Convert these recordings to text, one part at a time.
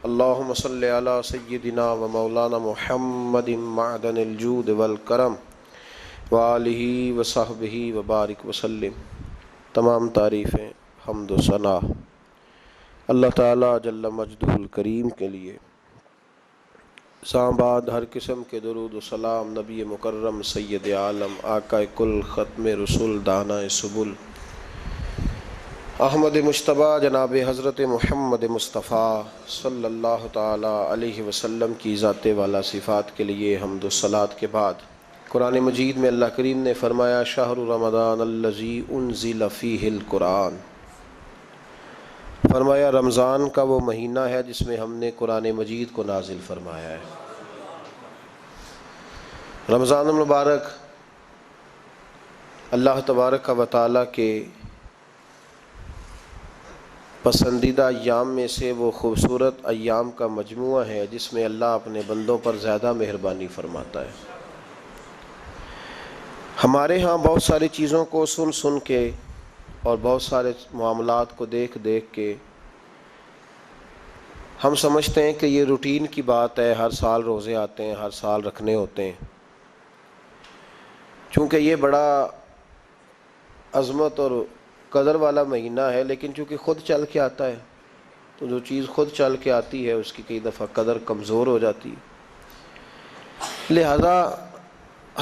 اللہم صلی علی سیدنا و مولانا محمد معدن الجود والکرم وآلہ وصحبہ وبارک وسلم۔ تمام تعریفیں، حمد و ثنا اللہ تعالیٰ جل مجدہ الکریم کے لیے۔ بعد ہر قسم کے درود و سلام نبی مکرم سید عالم آقا کل ختم رسول دانا سبل احمد مجتبیٰ جناب حضرت محمد مصطفیٰ صلی اللہ تعالیٰ علیہ وسلم کی ذات والا صفات کے لیے حمد و صلات کے بعد، قرآن مجید میں اللہ کریم نے فرمایا شہر رمضان الذی انزل فیہ القرآن، فرمایا رمضان کا وہ مہینہ ہے جس میں ہم نے قرآن مجید کو نازل فرمایا ہے۔ رمضان المبارک اللہ تبارک و تعالیٰ کے پسندیدہ ایام میں سے وہ خوبصورت ایام کا مجموعہ ہے جس میں اللہ اپنے بندوں پر زیادہ مہربانی فرماتا ہے۔ ہمارے ہاں بہت ساری چیزوں کو سن سن کے اور بہت سارے معاملات کو دیکھ دیکھ کے ہم سمجھتے ہیں کہ یہ روٹین کی بات ہے، ہر سال روزے آتے ہیں، ہر سال رکھنے ہوتے ہیں۔ چونکہ یہ بڑا عظمت اور قدر والا مہینہ ہے، لیکن چونکہ خود چل کے آتا ہے تو جو چیز خود چل کے آتی ہے اس کی کئی دفعہ قدر کمزور ہو جاتی ہے، لہذا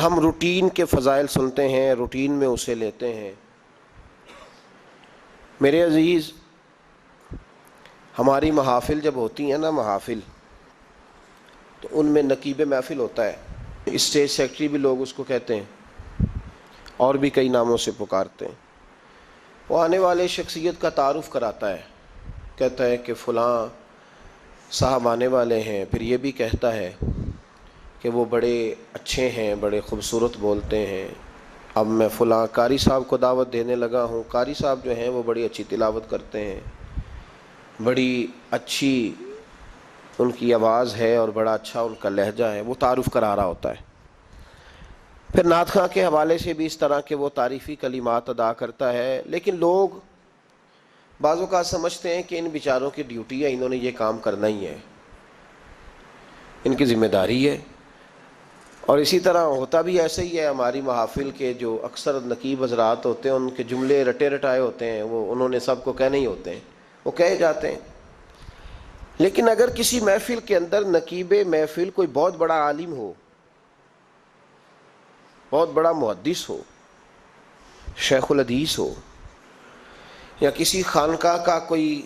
ہم روٹین کے فضائل سنتے ہیں، روٹین میں اسے لیتے ہیں۔ میرے عزیز، ہماری محافل جب ہوتی ہیں نا، محافل تو ان میں نقیب محفل ہوتا ہے، اسٹیج سیکرٹری بھی لوگ اس کو کہتے ہیں اور بھی کئی ناموں سے پکارتے ہیں۔ وہ آنے والے شخصیت کا تعارف کراتا ہے، کہتا ہے کہ فلاں صاحب آنے والے ہیں، پھر یہ بھی کہتا ہے کہ وہ بڑے اچھے ہیں، بڑے خوبصورت بولتے ہیں، اب میں فلاں قاری صاحب کو دعوت دینے لگا ہوں۔ قاری صاحب جو ہیں وہ بڑی اچھی تلاوت کرتے ہیں، بڑی اچھی ان کی آواز ہے اور بڑا اچھا ان کا لہجہ ہے، وہ تعارف کرا رہا ہوتا ہے۔ پھر نعت خواں کے حوالے سے بھی اس طرح کے وہ تعریفی کلمات ادا کرتا ہے، لیکن لوگ بعض اوقات سمجھتے ہیں کہ ان بیچاروں کی ڈیوٹی ہے، انہوں نے یہ کام کرنا ہی ہے، ان کی ذمہ داری ہے۔ اور اسی طرح ہوتا بھی ایسا ہی ہے۔ ہماری محافل کے جو اکثر نقیب حضرات ہوتے ہیں ان کے جملے رٹے رٹائے ہوتے ہیں، وہ انہوں نے سب کو کہنے ہی ہوتے ہیں، وہ کہے جاتے ہیں۔ لیکن اگر کسی محفل کے اندر نقیب محفل کوئی بہت بڑا عالم ہو، بہت بڑا محدث ہو، شیخ الحدیث ہو، یا کسی خانقاہ کا کوئی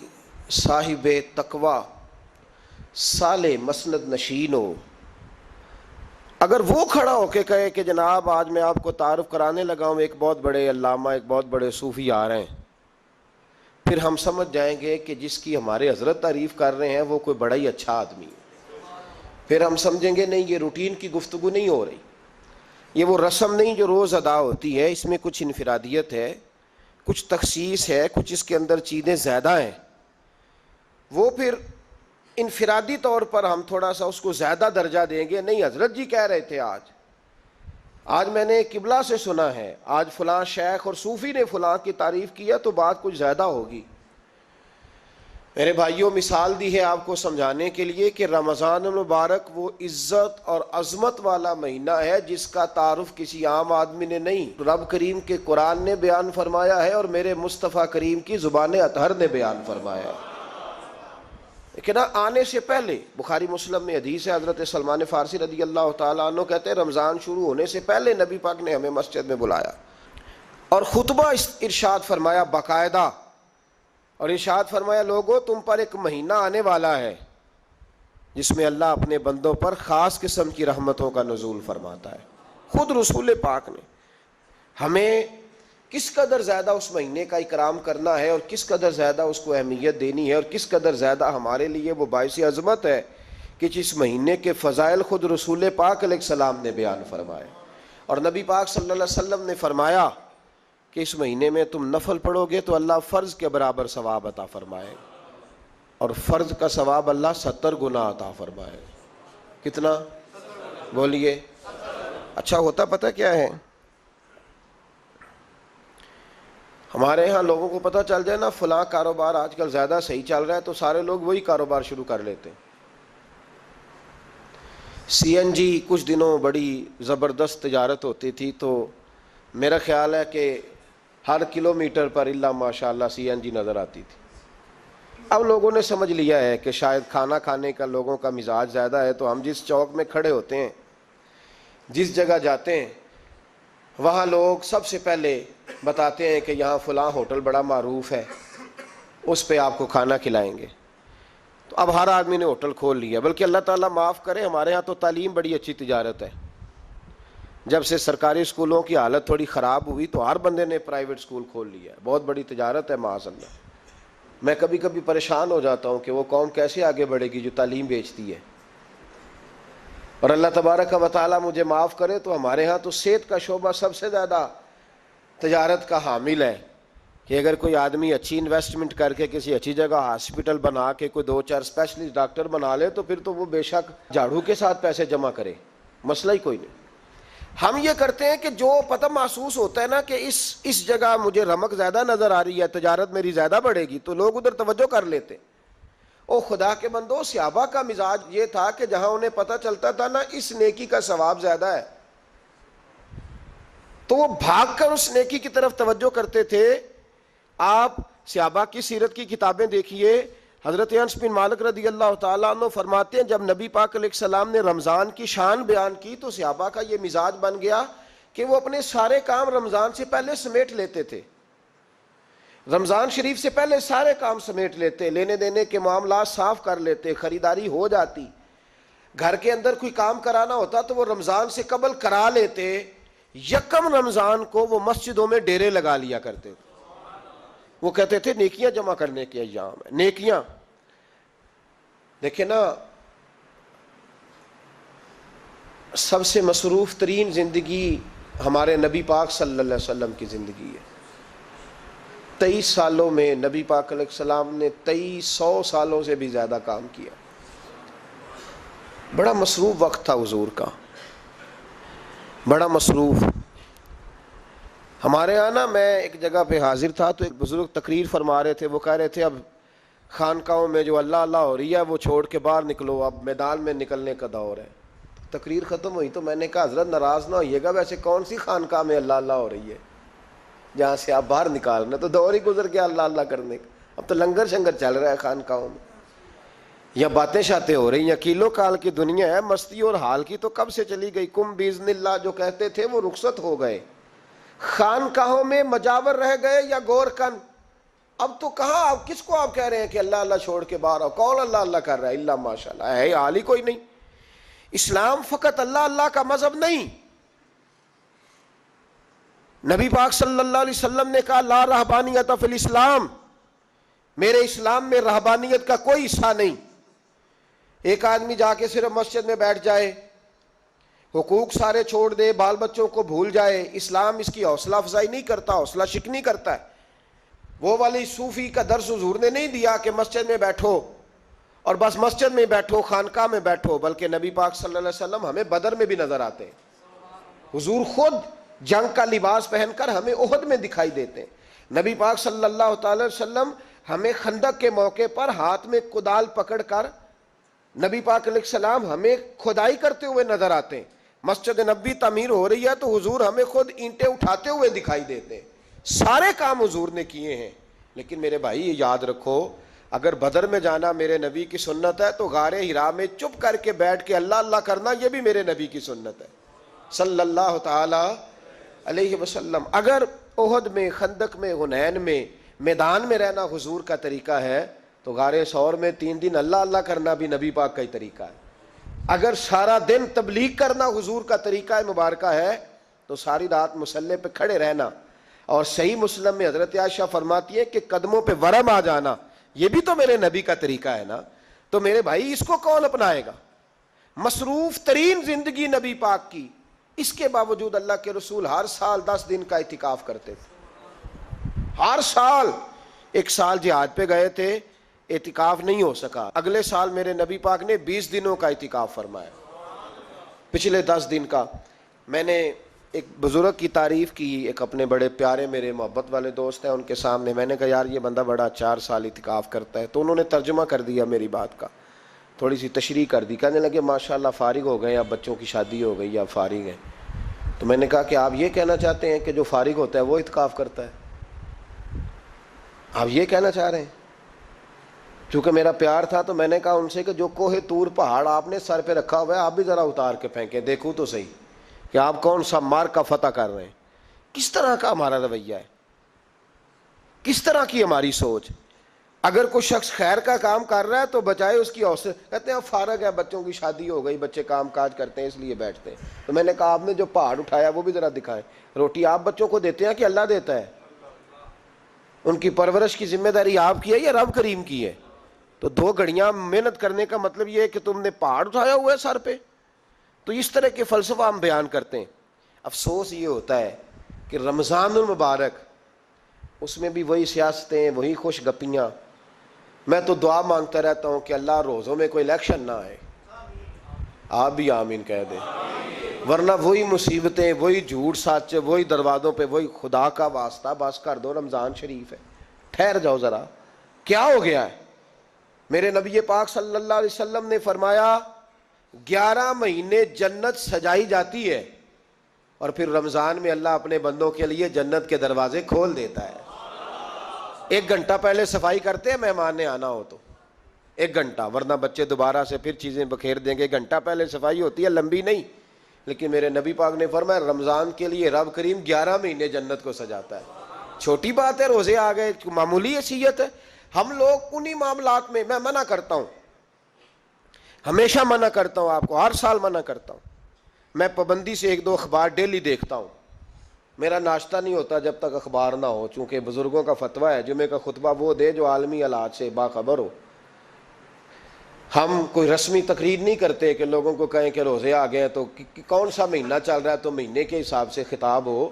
صاحب تقوی صالح مسند نشین ہو، اگر وہ کھڑا ہو کے کہے کہ جناب آج میں آپ کو تعارف کرانے لگا ہوں ایک بہت بڑے علامہ، ایک بہت بڑے صوفی آ رہے ہیں، پھر ہم سمجھ جائیں گے کہ جس کی ہمارے حضرت تعریف کر رہے ہیں وہ کوئی بڑا ہی اچھا آدمی ہے۔ پھر ہم سمجھیں گے نہیں، یہ روٹین کی گفتگو نہیں ہو رہی، یہ وہ رسم نہیں جو روز ادا ہوتی ہے، اس میں کچھ انفرادیت ہے، کچھ تخصیص ہے، کچھ اس کے اندر چیزیں زیادہ ہیں۔ وہ پھر انفرادی طور پر ہم تھوڑا سا اس کو زیادہ درجہ دیں گے، نہیں حضرت جی کہہ رہے تھے آج میں نے قبلہ سے سنا ہے، آج فلاں شیخ اور صوفی نے فلاں کی تعریف کی ہے تو بات کچھ زیادہ ہوگی۔ میرے بھائیوں، مثال دی ہے آپ کو سمجھانے کے لیے کہ رمضان المبارک وہ عزت اور عظمت والا مہینہ ہے جس کا تعارف کسی عام آدمی نے نہیں، رب کریم کے قرآن نے بیان فرمایا ہے اور میرے مصطفیٰ کریم کی زبان اطہر نے بیان فرمایا ہے۔ لیکن آنے سے پہلے بخاری مسلم میں حدیث ہے، حضرت سلمان فارسی رضی اللہ تعالیٰ عنہ کہتے ہیں رمضان شروع ہونے سے پہلے نبی پاک نے ہمیں مسجد میں بلایا اور خطبہ ارشاد فرمایا باقاعدہ، اور ارشاد فرمایا لوگو تم پر ایک مہینہ آنے والا ہے جس میں اللہ اپنے بندوں پر خاص قسم کی رحمتوں کا نزول فرماتا ہے۔ خود رسول پاک نے ہمیں کس قدر زیادہ اس مہینے کا اکرام کرنا ہے اور کس قدر زیادہ اس کو اہمیت دینی ہے اور کس قدر زیادہ ہمارے لیے وہ باعث عظمت ہے کہ جس مہینے کے فضائل خود رسول پاک علیہ السلام نے بیان فرمائے۔ اور نبی پاک صلی اللہ علیہ وسلم نے فرمایا کہ اس مہینے میں تم نفل پڑھو گے تو اللہ فرض کے برابر ثواب عطا فرمائے، اور فرض کا ثواب اللہ 70 گنا عطا فرمائے۔ کتنا؟ بولیے۔ اچھا ہوتا پتہ کیا ہے؟ ہمارے ہاں لوگوں کو پتہ چل جائے نا فلاں کاروبار آج کل زیادہ صحیح چل رہا ہے تو سارے لوگ وہی کاروبار شروع کر لیتے ہیں۔ سی این جی کچھ دنوں بڑی زبردست تجارت ہوتی تھی، تو میرا خیال ہے کہ ہر کلومیٹر پر اللہ ماشاء اللہ سی این جی نظر آتی تھی۔ اب لوگوں نے سمجھ لیا ہے کہ شاید کھانا کھانے کا لوگوں کا مزاج زیادہ ہے، تو ہم جس چوک میں کھڑے ہوتے ہیں، جس جگہ جاتے ہیں، وہاں لوگ سب سے پہلے بتاتے ہیں کہ یہاں فلاں ہوٹل بڑا معروف ہے، اس پہ آپ کو کھانا کھلائیں گے۔ تو اب ہر آدمی نے ہوٹل کھول لیا، بلکہ اللہ تعالیٰ معاف کرے، ہمارے ہاں تو تعلیم بڑی اچھی تجارت ہے۔ جب سے سرکاری اسکولوں کی حالت تھوڑی خراب ہوئی تو ہر بندے نے پرائیویٹ اسکول کھول لیا ہے، بہت بڑی تجارت ہے معاذ اللہ۔ میں کبھی کبھی پریشان ہو جاتا ہوں کہ وہ قوم کیسے آگے بڑھے گی جو تعلیم بیچتی ہے۔ اور اللہ تبارک و تعالیٰ مجھے معاف کرے تو ہمارے ہاں تو صحت کا شعبہ سب سے زیادہ تجارت کا حامل ہے، کہ اگر کوئی آدمی اچھی انویسٹمنٹ کر کے کسی اچھی جگہ ہاسپٹل بنا کے کوئی 2-4 اسپیشلسٹ ڈاکٹر بنا لے تو پھر تو وہ بے شک جھاڑو کے ساتھ پیسے جمع کرے، مسئلہ ہی کوئی نہیں۔ ہم یہ کرتے ہیں کہ جو پتہ محسوس ہوتا ہے نا کہ اس جگہ مجھے رمق زیادہ نظر آ رہی ہے، تجارت میری زیادہ بڑھے گی، تو لوگ ادھر توجہ کر لیتے۔ او خدا کے بندو، صحابہ کا مزاج یہ تھا کہ جہاں انہیں پتہ چلتا تھا نا اس نیکی کا ثواب زیادہ ہے، تو وہ بھاگ کر اس نیکی کی طرف توجہ کرتے تھے۔ آپ صحابہ کی سیرت کی کتابیں دیکھیے، حضرت انس بن مالک رضی اللہ تعالیٰ عنہ فرماتے ہیں جب نبی پاک علیہ السلام نے رمضان کی شان بیان کی تو صحابہ کا یہ مزاج بن گیا کہ وہ اپنے سارے کام رمضان سے پہلے سمیٹ لیتے تھے، رمضان شریف سے پہلے سارے کام سمیٹ لیتے، لینے دینے کے معاملات صاف کر لیتے، خریداری ہو جاتی، گھر کے اندر کوئی کام کرانا ہوتا تو وہ رمضان سے قبل کرا لیتے، یکم رمضان کو وہ مسجدوں میں ڈیرے لگا لیا کرتے تھے۔ وہ کہتے تھے نیکیاں جمع کرنے کے ایام ہے، نیکیاں۔ دیکھیں نا، سب سے مصروف ترین زندگی ہمارے نبی پاک صلی اللہ علیہ وسلم کی زندگی ہے۔ 23 سالوں میں نبی پاک علیہ السلام نے 2300 سالوں سے بھی زیادہ کام کیا، بڑا مصروف وقت تھا حضور کا، بڑا مصروف۔ ہمارے ہاں نا، میں ایک جگہ پہ حاضر تھا تو ایک بزرگ تقریر فرما رہے تھے، وہ کہہ رہے تھے اب خانقاہوں میں جو اللہ اللہ ہو رہی ہے وہ چھوڑ کے باہر نکلو، اب میدان میں نکلنے کا دور ہے۔ تقریر ختم ہوئی تو میں نے کہا حضرت ناراض نہ ہوئیے گا، ویسے کون سی خانقاہ میں اللہ اللہ ہو رہی ہے جہاں سے آپ باہر نکالنا، تو دور ہی گزر گیا اللہ اللہ کرنے کا، اب تو لنگر شنگر چل رہا ہے خانقاہوں میں، یا باتیں شاتیں ہو رہی ہیں، کیلو کال کی دنیا ہے، مستی اور حال کی تو کب سے چلی گئی۔ کم باذن اللہ جو کہتے تھے وہ رخصت ہو گئے، خانقاہوں میں مجاور رہ گئے یا گور کن۔ اب تو کہاں، آپ کس کو آپ کہہ رہے ہیں کہ اللہ اللہ چھوڑ کے باہر آؤ؟ کون اللہ اللہ کر رہا ہے؟ اللہ ماشاء اللہ ہے، حال ہی کوئی نہیں۔ اسلام فقط اللہ اللہ کا مذہب نہیں، نبی پاک صلی اللہ علیہ وسلم نے کہا لا رہبانیت فی الاسلام، میرے اسلام میں رہبانیت کا کوئی حصہ نہیں۔ ایک آدمی جا کے صرف مسجد میں بیٹھ جائے، حقوق سارے چھوڑ دے، بال بچوں کو بھول جائے، اسلام اس کی حوصلہ افزائی نہیں کرتا، حوصلہ شکنی کرتا ہے۔ وہ والی صوفی کا درس حضور نے نہیں دیا کہ مسجد میں بیٹھو اور بس مسجد میں بیٹھو، خانقاہ میں بیٹھو، بلکہ نبی پاک صلی اللہ علیہ وسلم ہمیں بدر میں بھی نظر آتے ہیں، حضور خود جنگ کا لباس پہن کر ہمیں احد میں دکھائی دیتے ہیں، نبی پاک صلی اللہ تعالی وسلم ہمیں خندق کے موقع پر ہاتھ میں کدال پکڑ کر نبی پاک علیہ السلام ہمیں کھدائی کرتے ہوئے نظر آتے ہیں، مسجد نبوی تعمیر ہو رہی ہے تو حضور ہمیں خود اینٹیں اٹھاتے ہوئے دکھائی دیتے ہیں، سارے کام حضور نے کیے ہیں۔ لیکن میرے بھائی یہ یاد رکھو، اگر بدر میں جانا میرے نبی کی سنت ہے تو غار حرا میں چپ کر کے بیٹھ کے اللہ اللہ کرنا یہ بھی میرے نبی کی سنت ہے صلی اللہ تعالی علیہ وسلم۔ اگر احد میں، خندق میں، حنین میں، میدان میں رہنا حضور کا طریقہ ہے تو غار ثور میں 3 دن اللہ اللہ کرنا بھی نبی پاک کا ہی طریقہ ہے۔ اگر سارا دن تبلیغ کرنا حضور کا طریقہ مبارکہ ہے تو ساری رات مصلی پہ کھڑے رہنا، اور صحیح مسلم میں حضرت عائشہ فرماتی ہے کہ قدموں پہ ورم آ جانا یہ بھی تو میرے نبی کا طریقہ ہے نا۔ تو میرے بھائی اس کو کون اپنائے گا؟ مصروف ترین زندگی نبی پاک کی، اس کے باوجود اللہ کے رسول ہر سال 10 دن کا اعتکاف کرتے تھے، ہر سال۔ ایک سال جہاد پہ گئے تھے، اعتکاف نہیں ہو سکا، اگلے سال میرے نبی پاک نے 20 دنوں کا اعتکاف فرمایا، پچھلے 10 دن کا۔ میں نے ایک بزرگ کی تعریف کی، ایک اپنے بڑے پیارے میرے محبت والے دوست ہیں، ان کے سامنے میں نے کہا یار یہ بندہ بڑا 4 سال اعتکاف کرتا ہے، تو انہوں نے ترجمہ کر دیا میری بات کا۔ تھوڑی سی تشریح کر دی، کہنے لگے ماشاءاللہ فارغ ہو گئے، اب بچوں کی شادی ہو گئی، اب فارغ ہیں۔ تو میں نے کہا کہ آپ یہ کہنا چاہتے ہیں کہ جو فارغ ہوتا ہے وہ اعتکاف کرتا ہے؟ آپ یہ کہنا چاہ رہے ہیں؟ چونکہ میرا پیار تھا تو میں نے کہا ان سے کہ جو کوہ طور پہاڑ آپ نے سر پہ رکھا ہوا ہے آپ بھی ذرا اتار کے پھینکیں، دیکھوں تو صحیح کہ آپ کون سا مارک کا فتح کر رہے ہیں۔ کس طرح کا ہمارا رویہ ہے، کس طرح کی ہماری سوچ۔ اگر کوئی شخص خیر کا کام کر رہا ہے تو بجائے اس کی حوصلے، کہتے ہیں فارغ ہے، بچوں کی شادی ہو گئی، بچے کام کاج کرتے ہیں اس لیے بیٹھتے ہیں۔ تو میں نے کہا آپ نے جو پہاڑ اٹھایا وہ بھی ذرا دکھائیں۔ روٹی آپ بچوں کو دیتے ہیں کہ اللہ دیتا ہے؟ ان کی پرورش کی ذمہ داری آپ کی ہے یا رب کریم کی ہے؟ تو 2 گھڑیاں محنت کرنے کا مطلب یہ ہے کہ تم نے پہاڑ اٹھایا ہوا ہے سر پہ؟ تو اس طرح کے فلسفہ ہم بیان کرتے ہیں۔ افسوس یہ ہوتا ہے کہ رمضان المبارک، اس میں بھی وہی سیاستیں، وہی خوش گپیاں۔ میں تو دعا مانگتا رہتا ہوں کہ اللہ روزوں میں کوئی الیکشن نہ آئے، آپ بھی آمین کہہ دیں، ورنہ وہی مصیبتیں، وہی جھوٹ سچ، وہی دروازوں پہ، وہی خدا کا واسطہ بس کر دو، رمضان شریف ہے، ٹھہر جاؤ ذرا، کیا ہو گیا ہے؟ میرے نبی پاک صلی اللہ علیہ وسلم نے فرمایا 11 مہینے جنت سجائی جاتی ہے اور پھر رمضان میں اللہ اپنے بندوں کے لیے جنت کے دروازے کھول دیتا ہے۔ 1 گھنٹہ پہلے صفائی کرتے ہیں مہمان نے آنا ہو تو، 1 گھنٹہ، ورنہ بچے دوبارہ سے پھر چیزیں بکھیر دیں گے۔ 1 گھنٹہ پہلے صفائی ہوتی ہے، لمبی نہیں، لیکن میرے نبی پاک نے فرمایا رمضان کے لیے رب کریم 11 مہینے جنت کو سجاتا ہے۔ چھوٹی بات ہے، روزے آ گئے، معمولی حیثیت ہے۔ ہم لوگ انہی معاملات میں، میں منع کرتا ہوں، ہمیشہ منع کرتا ہوں، آپ کو ہر سال منع کرتا ہوں، میں پابندی سے 1-2 اخبار ڈیلی دیکھتا ہوں۔ میرا ناشتہ نہیں ہوتا جب تک اخبار نہ ہو، چونکہ بزرگوں کا فتویٰ ہے جمعے کا خطبہ وہ دے جو عالمی حالات سے باخبر ہو۔ ہم کوئی رسمی تقریر نہیں کرتے کہ لوگوں کو کہیں کہ روزے آ گئے ہیں تو کون سا مہینہ چل رہا ہے تو مہینے کے حساب سے خطاب ہو۔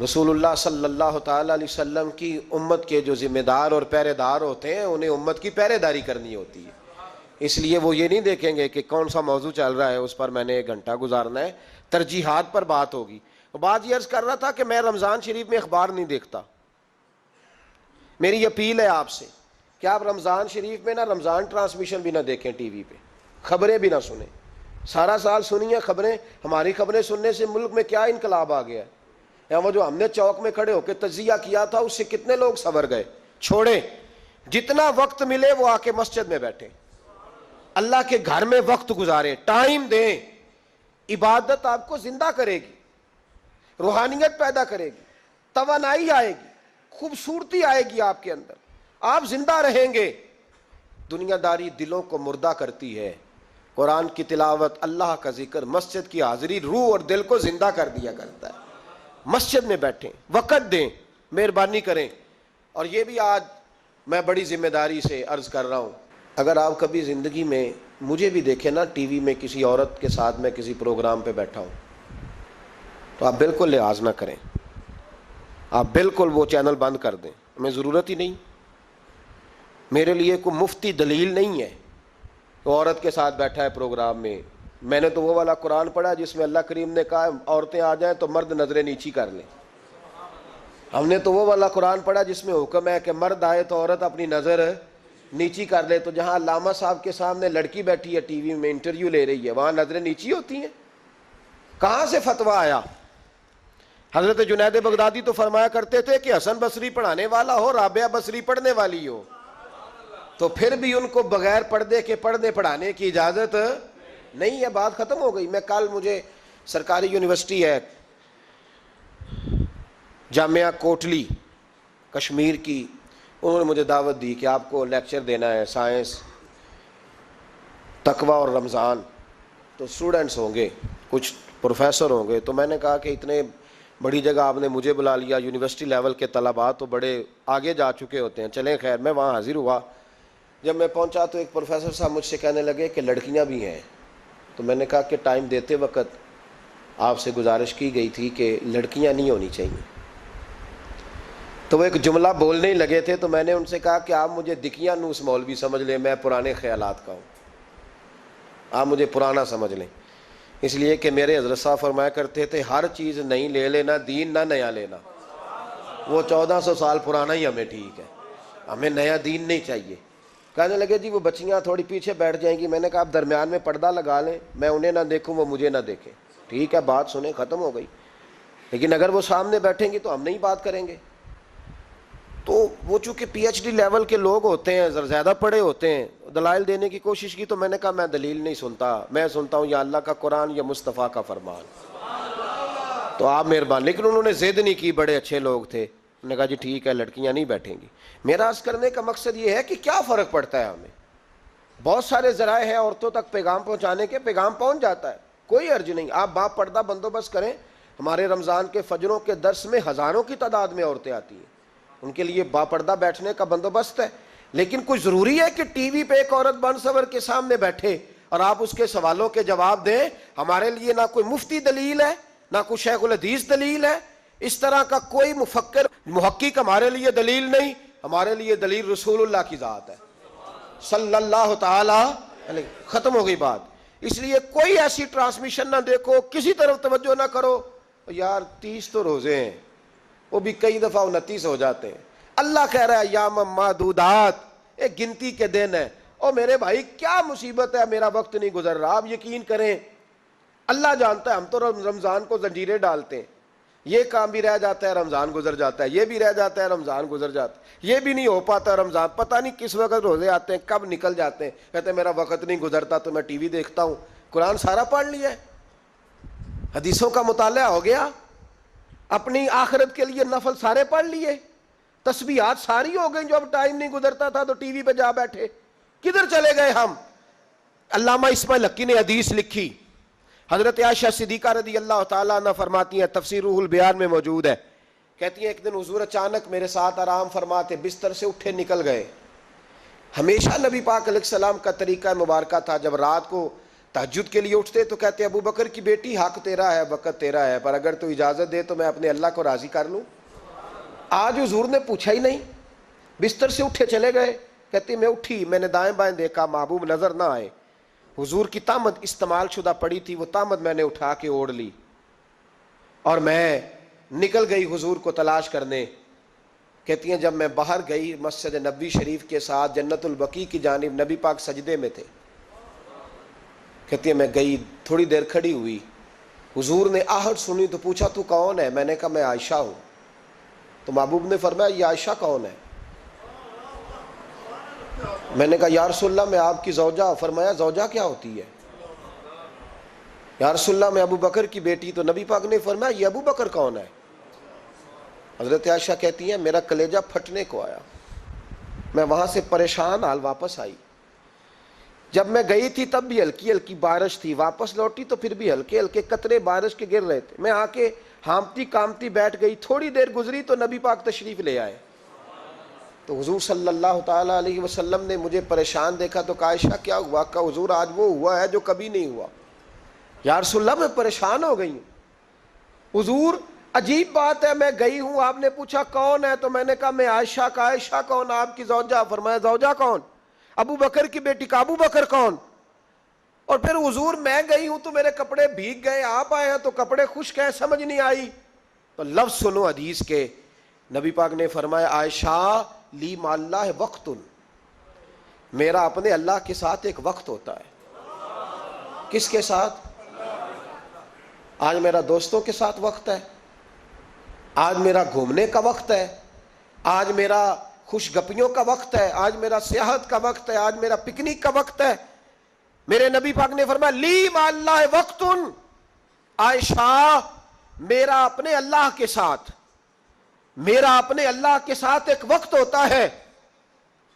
رسول اللہ صلی اللہ تعالیٰ علیہ وسلم کی امت کے جو ذمہ دار اور پہرے دار ہوتے ہیں انہیں امت کی پہرے داری کرنی ہوتی ہے، اس لیے وہ یہ نہیں دیکھیں گے کہ کون سا موضوع چل رہا ہے اس پر میں نے 1 گھنٹہ گزارنا ہے، ترجیحات پر بات ہوگی۔ بات یہ عرض کر رہا تھا کہ میں رمضان شریف میں اخبار نہیں دیکھتا۔ میری اپیل ہے آپ سے کہ آپ رمضان شریف میں نہ رمضان ٹرانسمیشن بھی نہ دیکھیں، ٹی وی پہ خبریں بھی نہ سنیں، سارا سال سنیے خبریں۔ ہماری خبریں سننے سے ملک میں کیا انقلاب آ گیا ہے، یا وہ جو ہم نے چوک میں کھڑے ہو کے تجزیہ کیا تھا اس سے کتنے لوگ سنور گئے۔ چھوڑیں، جتنا وقت ملے وہ آ کے مسجد میں بیٹھیں، اللہ کے گھر میں وقت گزاریں، ٹائم دیں۔ عبادت آپ کو زندہ کرے گی، روحانیت پیدا کرے گی، توانائی آئے گی، خوبصورتی آئے گی آپ کے اندر، آپ زندہ رہیں گے۔ دنیا داری دلوں کو مردہ کرتی ہے، قرآن کی تلاوت، اللہ کا ذکر، مسجد کی حاضری روح اور دل کو زندہ کر دیا کرتا ہے۔ مسجد میں بیٹھیں، وقت دیں، مہربانی کریں۔ اور یہ بھی آج میں بڑی ذمہ داری سے عرض کر رہا ہوں، اگر آپ کبھی زندگی میں مجھے بھی دیکھیں نا ٹی وی میں کسی عورت کے ساتھ میں کسی پروگرام پہ بیٹھا ہوں تو آپ بالکل لحاظ نہ کریں، آپ بالکل وہ چینل بند کر دیں، ہمیں ضرورت ہی نہیں۔ میرے لیے کوئی مفتی دلیل نہیں ہے کہ عورت کے ساتھ بیٹھا ہے پروگرام میں۔ میں نے تو وہ والا قرآن پڑھا جس میں اللہ کریم نے کہا عورتیں آ جائیں تو مرد نظریں نیچی کر لیں۔ ہم نے تو وہ والا قرآن پڑھا جس میں حکم ہے کہ مرد آئے تو عورت اپنی نظر نیچی کر لے۔ تو جہاں علامہ صاحب کے سامنے لڑکی بیٹھی ہے ٹی وی میں انٹرویو لے رہی ہے وہاں نظریں نیچی ہوتی ہیں؟ کہاں سے فتویٰ آیا؟ حضرت جنید بغدادی تو فرمایا کرتے تھے کہ حسن بصری پڑھانے والا ہو، رابعہ بصری پڑھنے والی ہو، تو پھر بھی ان کو بغیر پردے کے پڑھنے پڑھانے کی اجازت نہیں ہے۔ بات ختم ہو گئی۔ میں کل، مجھے سرکاری یونیورسٹی ہے جامعہ کوٹلی کشمیر کی، انہوں نے مجھے دعوت دی کہ آپ کو لیکچر دینا ہے سائنس، تقوی اور رمضان۔ تو اسٹوڈنٹس ہوں گے، کچھ پروفیسر ہوں گے۔ تو میں نے کہا کہ اتنے بڑی جگہ آپ نے مجھے بلا لیا، یونیورسٹی لیول کے طلباء تو بڑے آگے جا چکے ہوتے ہیں، چلیں خیر۔ میں وہاں حاضر ہوا، جب میں پہنچا تو ایک پروفیسر صاحب مجھ سے کہنے لگے کہ لڑکیاں بھی ہیں۔ تو میں نے کہا کہ ٹائم دیتے وقت آپ سے گزارش کی گئی تھی کہ لڑکیاں نہیں ہونی چاہیے۔ تو وہ ایک جملہ بولنے ہی لگے تھے تو میں نے ان سے کہا کہ آپ مجھے دکھیاں نوس مولوی سمجھ لیں، میں پرانے خیالات کا ہوں، آپ مجھے پرانا سمجھ لیں۔ اس لیے کہ میرے حضرت صاحب فرمایا کرتے تھے ہر چیز نہیں لے لینا، دین نہ نیا لینا۔ وہ 1400 سال پرانا ہی ہمیں ٹھیک ہے، ہمیں نیا دین نہیں چاہیے۔ کہنے لگے جی وہ بچیاں تھوڑی پیچھے بیٹھ جائیں گی. میں نے کہا آپ درمیان میں پردہ لگا لیں, میں انہیں نہ دیکھوں وہ مجھے نہ دیکھیں. ٹھیک ہے, بات سنیں, ختم ہو گئی. لیکن اگر وہ سامنے بیٹھیں گی تو ہم نہیں بات کریں گے. تو وہ چونکہ پی ایچ ڈی لیول کے لوگ ہوتے ہیں, زیادہ پڑھے ہوتے ہیں, دلائل دینے کی کوشش کی تو میں نے کہا میں دلیل نہیں سنتا, میں سنتا ہوں یا اللہ کا قرآن یا مصطفیٰ کا فرمان. تو آپ مہربان. لیکن انہوں نے ضد نہیں کی, بڑے اچھے لوگ تھے. انہوں نے کہا جی ٹھیک ہے, لڑکیاں نہیں بیٹھیں گی. میرا عرض کرنے کا مقصد یہ ہے کہ کیا فرق پڑتا ہے ہمیں. بہت سارے ذرائع ہیں عورتوں تک پیغام پہنچانے کے, پیغام پہنچ جاتا ہے, کوئی عرض نہیں. آپ باپ پردہ بندوبست کریں. ہمارے رمضان کے فجروں کے درس میں ہزاروں کی تعداد میں عورتیں آتی ہیں, ان کے لیے باپردہ بیٹھنے کا بندوبست ہے. لیکن کوئی ضروری ہے کہ ٹی وی پہ ایک عورت بن سور کے سامنے بیٹھے اور آپ اس کے سوالوں کے جواب دیں؟ ہمارے لیے نہ کوئی مفتی دلیل ہے, نہ کوئی شیخ الحدیث دلیل ہے, اس طرح کا کوئی مفکر محقق ہمارے لیے دلیل نہیں. ہمارے لیے دلیل رسول اللہ کی ذات ہے صلی اللہ تعالی علیہ. ختم ہو گئی بات. اس لیے کوئی ایسی ٹرانسمیشن نہ دیکھو, کسی طرف توجہ نہ کرو. یار 30 تو روزے ہیں, وہ بھی کئی دفعہ 29 ہو جاتے ہیں. اللہ کہہ رہا ہے ایام معدودات, ایک گنتی کے دن ہے. اور میرے بھائی کیا مصیبت ہے, میرا وقت نہیں گزر رہا. آپ یقین کریں, اللہ جانتا ہے, ہم تو رمضان کو زنجیریں ڈالتے ہیں. یہ کام بھی رہ جاتا ہے, رمضان گزر جاتا ہے, یہ بھی رہ جاتا ہے, رمضان گزر جاتا ہے, یہ بھی نہیں ہو پاتا رمضان. پتہ نہیں کس وقت روزے آتے ہیں, کب نکل جاتے ہیں. کہتے ہیں میرا وقت نہیں گزرتا تو میں ٹی وی دیکھتا ہوں. قرآن سارا پڑھ لیا ہے, حدیثوں کا مطالعہ ہو گیا, اپنی آخرت کے لیے نفل سارے پڑھ لیے, تسبیحات ساری ہو گئی. جو اب ٹائم نہیں گزرتا تھا تو ٹی وی پہ جا بیٹھے. کدھر چلے گئے ہم؟ علامہ اسماعیل حقی نے حدیث لکھی, حضرت عائشہ صدیقہ رضی اللہ تعالیٰ عنہ فرماتی ہیں, تفسیر روح البیان میں موجود ہے. کہتی ہیں ایک دن حضور اچانک میرے ساتھ آرام فرماتے بستر سے اٹھے نکل گئے. ہمیشہ نبی پاک علیہ السلام کا طریقہ مبارکہ تھا, جب رات کو تہجد کے لیے اٹھتے تو کہتے ابو بکر کی بیٹی حق تیرا ہے, وقت تیرا ہے, پر اگر تو اجازت دے تو میں اپنے اللہ کو راضی کر لوں. آج حضور نے پوچھا ہی نہیں, بستر سے اٹھے چلے گئے. کہتی میں اٹھی, میں نے دائیں بائیں دیکھا, محبوب نظر نہ آئے. حضور کی تامد استعمال شدہ پڑی تھی, وہ تامد میں نے اٹھا کے اوڑھ لی اور میں نکل گئی حضور کو تلاش کرنے. کہتی ہیں جب میں باہر گئی مسجد نبوی شریف کے ساتھ جنت البقیع کی جانب, نبی پاک سجدے میں تھے. کہتی ہیں میں گئی, تھوڑی دیر کھڑی ہوئی, حضور نے آہٹ سنی تو پوچھا تو کون ہے؟ میں نے کہا میں عائشہ ہوں. تو محبوب نے فرمایا یہ عائشہ کون ہے؟ میں نے کہا یا رسول اللہ میں آپ کی زوجہ. فرمایا زوجہ کیا ہوتی ہے؟ یا رسول اللہ میں ابو بکر کی بیٹی. تو نبی پاک نے فرمایا یہ ابو بکر کون ہے؟ حضرت عائشہ کہتی ہیں میرا کلیجہ پھٹنے کو آیا, میں وہاں سے پریشان حال واپس آئی. جب میں گئی تھی تب بھی ہلکی ہلکی بارش تھی, واپس لوٹی تو پھر بھی ہلکے ہلکے قطرے بارش کے گر رہے تھے. میں آ کے ہامتی کامتی بیٹھ گئی. تھوڑی دیر گزری تو نبی پاک تشریف لے آئے. تو حضور صلی اللہ تعالیٰ علیہ وسلم نے مجھے پریشان دیکھا تو کہا عائشہ کیا ہوا؟ کہا حضور آج وہ ہوا ہے جو کبھی نہیں ہوا. یا رسول اللہ میں پریشان ہو گئی ہوں. حضور عجیب بات ہے, میں گئی ہوں, آپ نے پوچھا کون ہے تو میں نے کہا میں عائشہ. کا عائشہ کون؟ آپ کی زوجہ. فرمایا زوجہ کون؟ ابو بکر کی بیٹی. کا ابو بکر کون؟ اور پھر حضور میں گئی ہوں تو میرے کپڑے بھیگ گئے, آپ آئے ہیں تو کپڑے خشک ہیں, سمجھ نہیں آئی. تو لفظ سنو حدیث کے, نبی پاک نے فرمایا عائشہ لی مع اللہ وقت, میرا اپنے اللہ کے ساتھ ایک وقت ہوتا ہے. کس کے ساتھ؟ آج میرا دوستوں کے ساتھ وقت ہے, آج میرا گھومنے کا وقت ہے, آج میرا خوش گپیوں کا وقت ہے, آج میرا سیاحت کا وقت ہے, آج میرا پکنک کا وقت ہے. میرے نبی پاک نے فرمایا لی مع اللہ وقت, عائشہ میرا اپنے اللہ کے ساتھ, میرا اپنے اللہ کے ساتھ ایک وقت ہوتا ہے.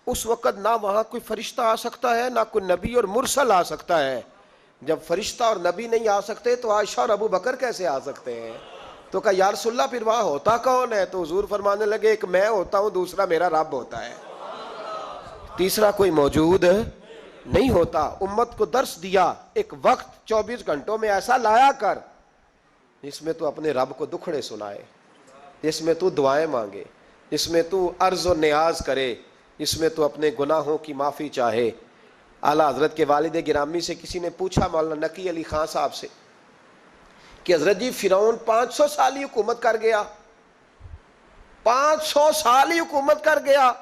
اس وقت نہ وہاں کوئی فرشتہ آ سکتا ہے, نہ کوئی نبی اور مرسل آ سکتا ہے. جب فرشتہ اور نبی نہیں آ سکتے تو عائشہ اور ابو بکر کیسے آ سکتے ہیں؟ تو کہا یا رسول اللہ پھر وہاں ہوتا کون ہے؟ تو حضور فرمانے لگے ایک میں ہوتا ہوں, دوسرا میرا رب ہوتا ہے, تیسرا کوئی موجود نہیں ہوتا. امت کو درس دیا ایک وقت 24 گھنٹوں میں ایسا لایا کر جس میں تو اپنے رب کو دکھڑے سنائے, جس میں تو دعائیں مانگے, جس میں تو عرض و نیاز کرے, جس میں تو اپنے گناہوں کی معافی چاہے. اعلیٰ حضرت کے والد گرامی سے کسی نے پوچھا, مولانا نقی علی خان صاحب سے, کہ حضرت جی فرعون 500 سال ہی حکومت کر گیا, 500 سال ہی حکومت کر گیا,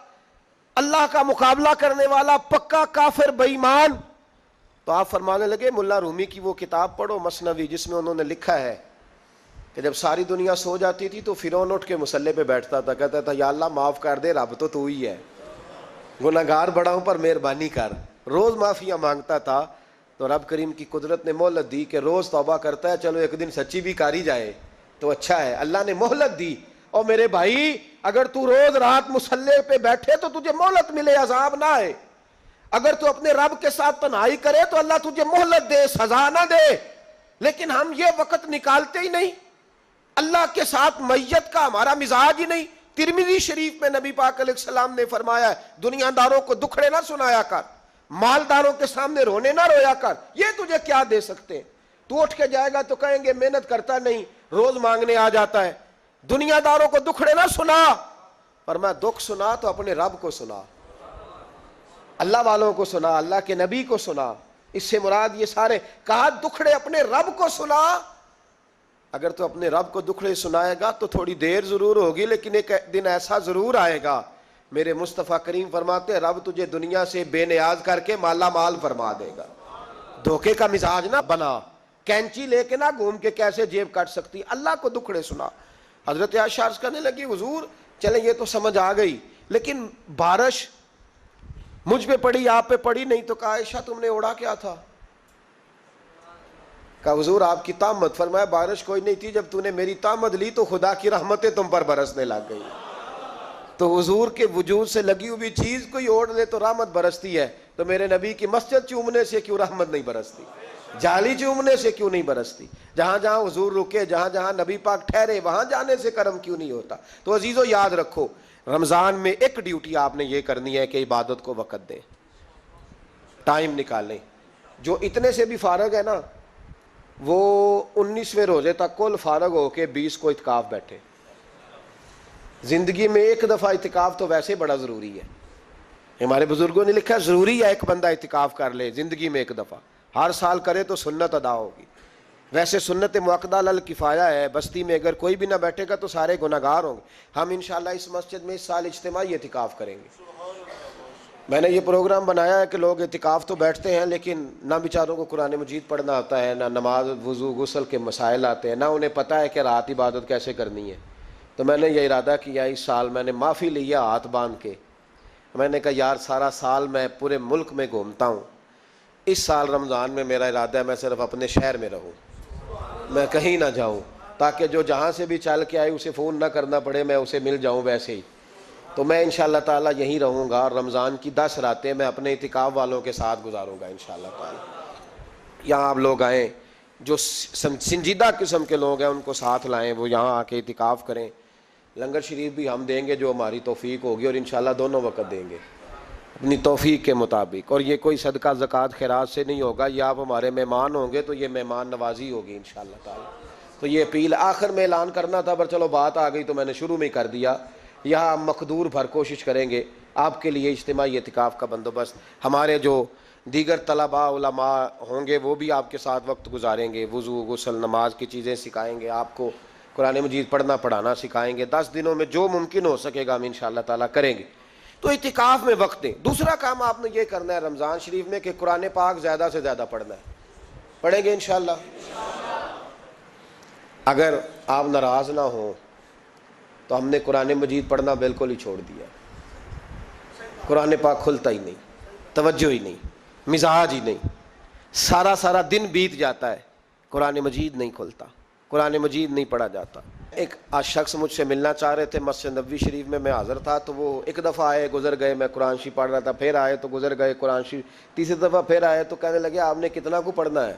اللہ کا مقابلہ کرنے والا پکا کافر بے ایمان. تو آپ فرمانے لگے ملا رومی کی وہ کتاب پڑھو مثنوی، جس میں انہوں نے لکھا ہے کہ جب ساری دنیا سو جاتی تھی تو فرعون اٹھ کے مصلے پہ بیٹھتا تھا، کہتا تھا یا اللہ معاف کر دے، رب تو ہی ہے، گناہگار بڑا ہوں پر مہربانی کر. روز معافیاں مانگتا تھا. تو رب کریم کی قدرت نے مہلت دی کہ روز توبہ کرتا ہے، چلو ایک دن سچی بھی کاری جائے تو اچھا ہے. اللہ نے مہلت دی. اور میرے بھائی اگر تو روز رات مصلے پہ بیٹھے تو تجھے مہلت ملے، عذاب نہ آئے. اگر تو اپنے رب کے ساتھ تنہائی کرے تو اللہ تجھے مہلت دے، سزا نہ دے. لیکن ہم یہ وقت نکالتے ہی نہیں. اللہ کے ساتھ میت کا ہمارا مزاج ہی نہیں. ترمذی شریف میں نبی پاک علیہ السلام نے فرمایا ہے دنیا داروں کو دکھڑے نہ سنایا کر، مالداروں کے سامنے رونے نہ رویا کر. یہ تجھے کیا دے سکتے ہیں؟ تو اٹھ کے جائے گا تو کہیں گے محنت کرتا نہیں، روز مانگنے آ جاتا ہے. دنیا داروں کو دکھڑے نہ سنا، پر میں دکھ سنا تو اپنے رب کو سنا، اللہ والوں کو سنا، اللہ کے نبی کو سنا. اس سے مراد یہ سارے کہا دکھڑے اپنے رب کو سنا. اگر تو اپنے رب کو دکھڑے سنائے گا تو تھوڑی دیر ضرور ہوگی، لیکن ایک دن ایسا ضرور آئے گا. میرے مصطفیٰ کریم فرماتے ہیں رب تجھے دنیا سے بے نیاز کر کے مالا مال فرما دے گا. دھوکے کا مزاج نہ بنا، کینچی لے کے نہ گھوم کے کیسے جیب کاٹ سکتی. اللہ کو دکھڑے سنا. حضرت عائشہ عرض کرنے لگی حضور چلیں یہ تو سمجھ آ گئی، لیکن بارش مجھ پہ پڑی آپ پہ پڑی نہیں. تو کہا عائشہ تم نے اوڑا کیا تھا؟ کہا حضور آپ کی تامت. فرمایا بارش کوئی نہیں تھی، جب تو نے میری تامت لی تو خدا کی رحمتیں تم پر برسنے لگ گئی. تو حضور کے وجود سے لگی ہوئی چیز کوئی اوڑھ لے تو رحمت برستی ہے، تو میرے نبی کی مسجد چومنے سے کیوں رحمت نہیں برستی؟ جالی چومنے سے کیوں نہیں برستی؟ جہاں جہاں حضور رکے، جہاں جہاں نبی پاک ٹھہرے، وہاں جانے سے کرم کیوں نہیں ہوتا؟ تو عزیزو یاد رکھو رمضان میں ایک ڈیوٹی آپ نے یہ کرنی ہے کہ عبادت کو وقت دیں، ٹائم نکالیں. جو اتنے سے بھی فارغ ہے نا وہ 19ویں روزے تک کل فارغ ہو کے 20 کو اعتکاف بیٹھے. زندگی میں ایک دفعہ اعتکاف تو ویسے بڑا ضروری ہے. ہمارے بزرگوں نے لکھا ضروری ہے ایک بندہ اعتکاف کر لے زندگی میں ایک دفعہ، ہر سال کرے تو سنت ادا ہوگی. ویسے سنت مؤکدہ الکفایہ ہے، بستی میں اگر کوئی بھی نہ بیٹھے گا تو سارے گناہگار ہوں گے. ہم انشاءاللہ اس مسجد میں اس سال اجتماعی اعتکاف کریں گے. میں نے یہ پروگرام بنایا ہے کہ لوگ اعتکاف تو بیٹھتے ہیں لیکن نہ بیچاروں کو قرآن مجید پڑھنا آتا ہے، نہ نماز وضو غسل کے مسائل آتے ہیں، نہ انہیں پتہ ہے کہ رات عبادت کیسے کرنی ہے. تو میں نے یہ ارادہ کیا اس سال میں نے معافی لیا ہاتھ باندھ کے. میں نے کہا یار سارا سال میں پورے ملک میں گھومتا ہوں، اس سال رمضان میں میرا ارادہ ہے میں صرف اپنے شہر میں رہوں، میں کہیں نہ جاؤں، تاکہ جو جہاں سے بھی چل کے آئے اسے فون نہ کرنا پڑے، میں اسے مل جاؤں ویسے ہی. تو میں انشاءاللہ تعالیٰ یہیں رہوں گا اور رمضان کی 10 راتیں میں اپنے اعتکاف والوں کے ساتھ گزاروں گا انشاءاللہ تعالیٰ. یہاں آپ لوگ آئیں، جو سنجیدہ قسم کے لوگ ہیں ان کو ساتھ لائیں، وہ یہاں آ کے اعتکاف کریں. لنگر شریف بھی ہم دیں گے جو ہماری توفیق ہوگی، اور انشاءاللہ دونوں وقت دیں گے اپنی توفیق کے مطابق. اور یہ کوئی صدقہ زکوٰۃ خیرات سے نہیں ہوگا، یہ آپ ہمارے مہمان ہوں گے تو یہ مہمان نوازی ہوگی انشاءاللہ تعالیٰ. تو یہ اپیل آخر میں اعلان کرنا تھا پر چلو بات آ گئی تو میں نے شروع میں ہی کر دیا. یہاں مقدور بھر کوشش کریں گے آپ کے لیے اجتماعی اعتکاف کا بندوبست. ہمارے جو دیگر طلباء علماء ہوں گے وہ بھی آپ کے ساتھ وقت گزاریں گے، وضو غسل نماز کی چیزیں سکھائیں گے، آپ کو قرآن مجید پڑھنا پڑھانا سکھائیں گے. 10 دنوں میں جو ممکن ہو سکے گا ہم انشاءاللہ تعالیٰ کریں گے. تو اعتکاف میں وقت دیں. دوسرا کام آپ نے یہ کرنا ہے رمضان شریف میں کہ قرآن پاک زیادہ سے زیادہ پڑھنا ہے. پڑھیں گے انشاءاللہ. اگر آپ ناراض نہ ہوں تو ہم نے قرآن مجید پڑھنا بالکل ہی چھوڑ دیا. قرآن پاک کھلتا ہی نہیں، توجہ ہی نہیں، مزاج ہی نہیں. سارا دن بیت جاتا ہے قرآن مجید نہیں کھلتا، قرآن مجید نہیں پڑھا جاتا. ایک شخص مجھ سے ملنا چاہ رہے تھے مسجد نبوی شریف میں حاضر تھا. تو وہ ایک دفعہ آئے گزر گئے، میں قرآن شریف پڑھ رہا تھا، پھر آئے تو گزر گئے قرآن شریف، تیسری دفعہ پھر آئے تو کہنے لگے آپ نے کتنا کو پڑھنا ہے؟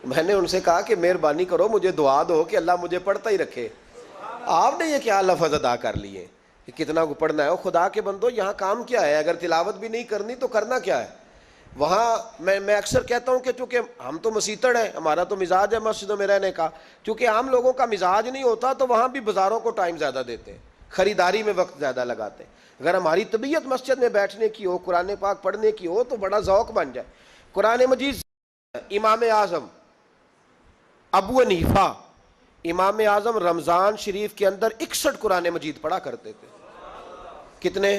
میں نے ان سے کہا کہ مہربانی کرو مجھے دعا دو کہ اللہ مجھے پڑھتا ہی رکھے. آپ نے یہ کیا لفظ ادا کر لیے کہ کتنا کو پڑھنا ہے؟ وہ خدا کے بندو یہاں کام کیا ہے؟ اگر تلاوت بھی نہیں کرنی تو کرنا کیا ہے وہاں؟ میں اکثر کہتا ہوں کہ چونکہ ہم تو مسیتڑ ہیں، ہمارا تو مزاج ہے مسجدوں میں رہنے کا، چونکہ عام لوگوں کا مزاج نہیں ہوتا تو وہاں بھی بازاروں کو ٹائم زیادہ دیتے ہیں، خریداری میں وقت زیادہ لگاتے ہیں. اگر ہماری طبیعت مسجد میں بیٹھنے کی ہو، قرآن پاک پڑھنے کی ہو تو بڑا ذوق بن جائے. قرآن مجید امام اعظم ابو حنیفہ امام اعظم رمضان شریف کے اندر 61 قرآن مجید پڑھا کرتے تھے. کتنے؟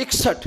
61।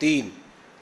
3।